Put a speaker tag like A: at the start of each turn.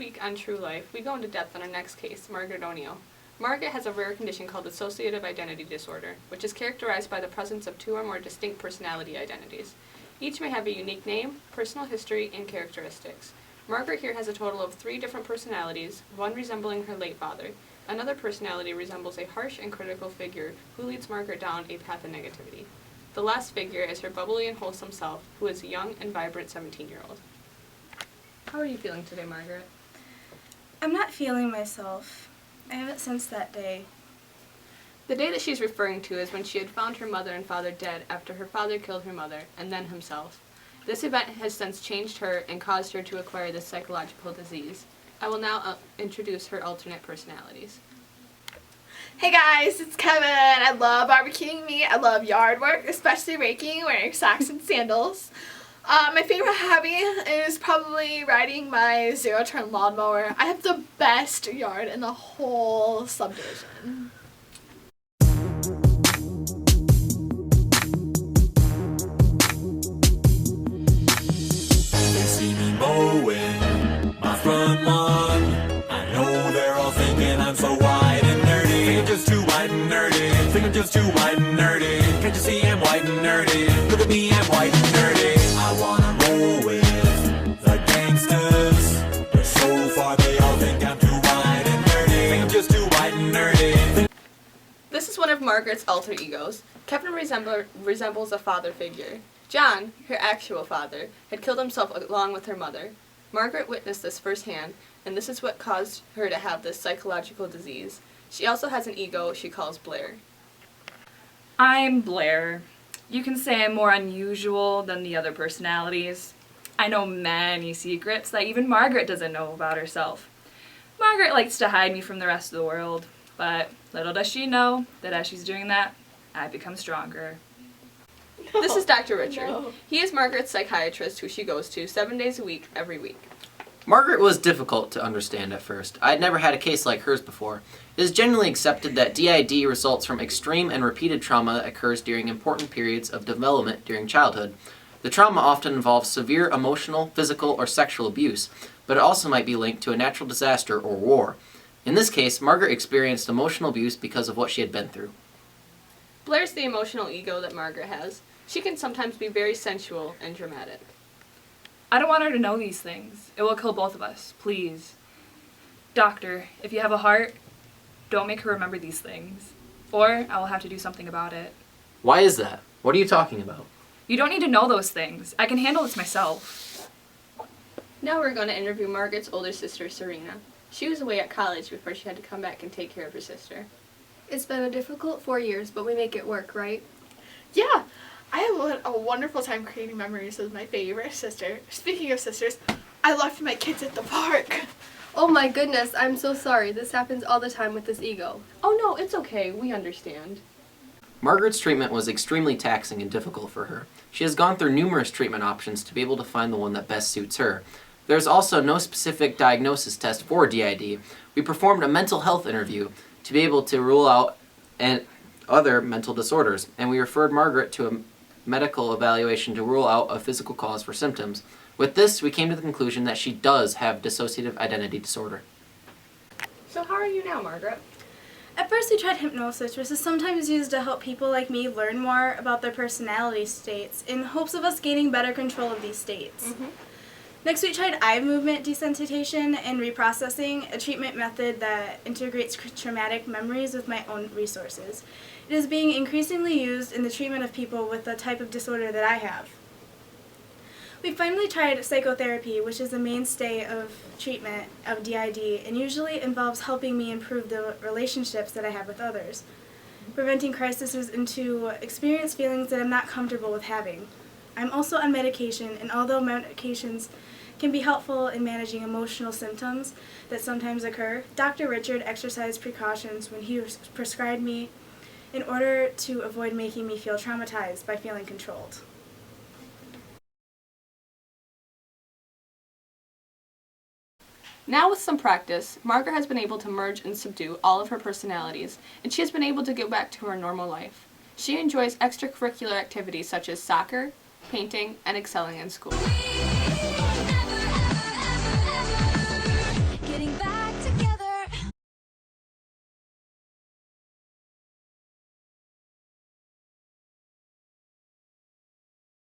A: week on Tru Lyfe, we go into depth on our next case, Margaret O'Neill. Margaret has a rare condition called dissociative identity disorder, which is characterized by the presence of two or more distinct personality identities. Each may have a unique name, personal history, and characteristics. Margaret here has a total of 3 different personalities, one resembling her late father. Another personality resembles a harsh and critical figure who leads Margaret down a path of negativity. The last figure is her bubbly and wholesome self, who is a young and vibrant 17-year-old. How are you feeling today, Margaret?
B: I'm not feeling myself. I haven't since that day.
A: The day that she's referring to is when she had found her mother and father dead after her father killed her mother, and then himself. This event has since changed her and caused her to acquire this psychological disease. I will now introduce her alternate personalities.
C: Hey guys, it's Kevin. I love barbecuing meat. I love yard work, especially raking, wearing socks and sandals. My favorite hobby is probably riding my zero-turn lawnmower. I have the best yard in the whole subdivision.
D: They see me mowing my front lawn. I know they're all thinking I'm so white and nerdy. Think I'm just too white and nerdy. Think I'm just too white and nerdy. Can't you see I'm white and nerdy? Look at me, I'm white and nerdy. I wanna roll with the gangsters, but so far they all think I'm too white and nerdy. Think I'm just too white and nerdy.
A: This is one of Margaret's alter egos. Kevin resembles a father figure. John, her actual father, had killed himself along with her mother. Margaret witnessed this firsthand, and this is what caused her to have this psychological disease. She also has an ego she calls Blair.
E: I'm Blair. You can say I'm more unusual than the other personalities. I know many secrets that even Margaret doesn't know about herself. Margaret likes to hide me from the rest of the world, but little does she know that as she's doing that, I become stronger.
A: This is Dr. Richard.
C: No.
A: He is Margaret's psychiatrist who she goes to 7 days a week, every week.
F: Margaret was difficult to understand at first. I had never had a case like hers before. It is generally accepted that DID results from extreme and repeated trauma that occurs during important periods of development during childhood. The trauma often involves severe emotional, physical, or sexual abuse, but it also might be linked to a natural disaster or war. In this case, Margaret experienced emotional abuse because of what she had been through.
A: Blair's the emotional ego that Margaret has. She can sometimes be very sensual and dramatic.
E: I don't want her to know these things. It will kill both of us, please. Doctor, if you have a heart, don't make her remember these things, or I will have to do something about it.
F: Why is that? What are you talking about?
E: You don't need to know those things. I can handle this myself.
A: Now we're going to interview Margaret's older sister, Serena. She was away at college before she had to come back and take care of her sister.
G: It's been a difficult 4 years, but we make it work, right?
C: Yeah, I had a wonderful time creating memories with my favorite sister. Speaking of sisters, I left my kids at the park.
G: Oh my goodness, I'm so sorry. This happens all the time with this ego.
A: Oh no, it's okay. We understand.
F: Margaret's treatment was extremely taxing and difficult for her. She has gone through numerous treatment options to be able to find the one that best suits her. There's also no specific diagnosis test for DID. We performed a mental health interview to be able to rule out other mental disorders, and we referred Margaret to a medical evaluation to rule out a physical cause for symptoms. With this, we came to the conclusion that she does have dissociative identity disorder.
A: So how are you now, Margaret?
B: At first we tried hypnosis, which is sometimes used to help people like me learn more about their personality states in hopes of us gaining better control of these states. Next we tried eye movement desensitization and reprocessing, a treatment method that integrates traumatic memories with my own resources. It is being increasingly used in the treatment of people with the type of disorder that I have. We finally tried psychotherapy, which is the mainstay of treatment of DID and usually involves helping me improve the relationships that I have with others, preventing crises and to experience feelings that I'm not comfortable with having. I'm also on medication, and although medications can be helpful in managing emotional symptoms that sometimes occur, Dr. Richard exercised precautions when he prescribed me in order to avoid making me feel traumatized by feeling controlled.
A: Now with some practice, Margaret has been able to merge and subdue all of her personalities, and she has been able to get back to her normal life. She enjoys extracurricular activities such as soccer, painting, and excelling in school.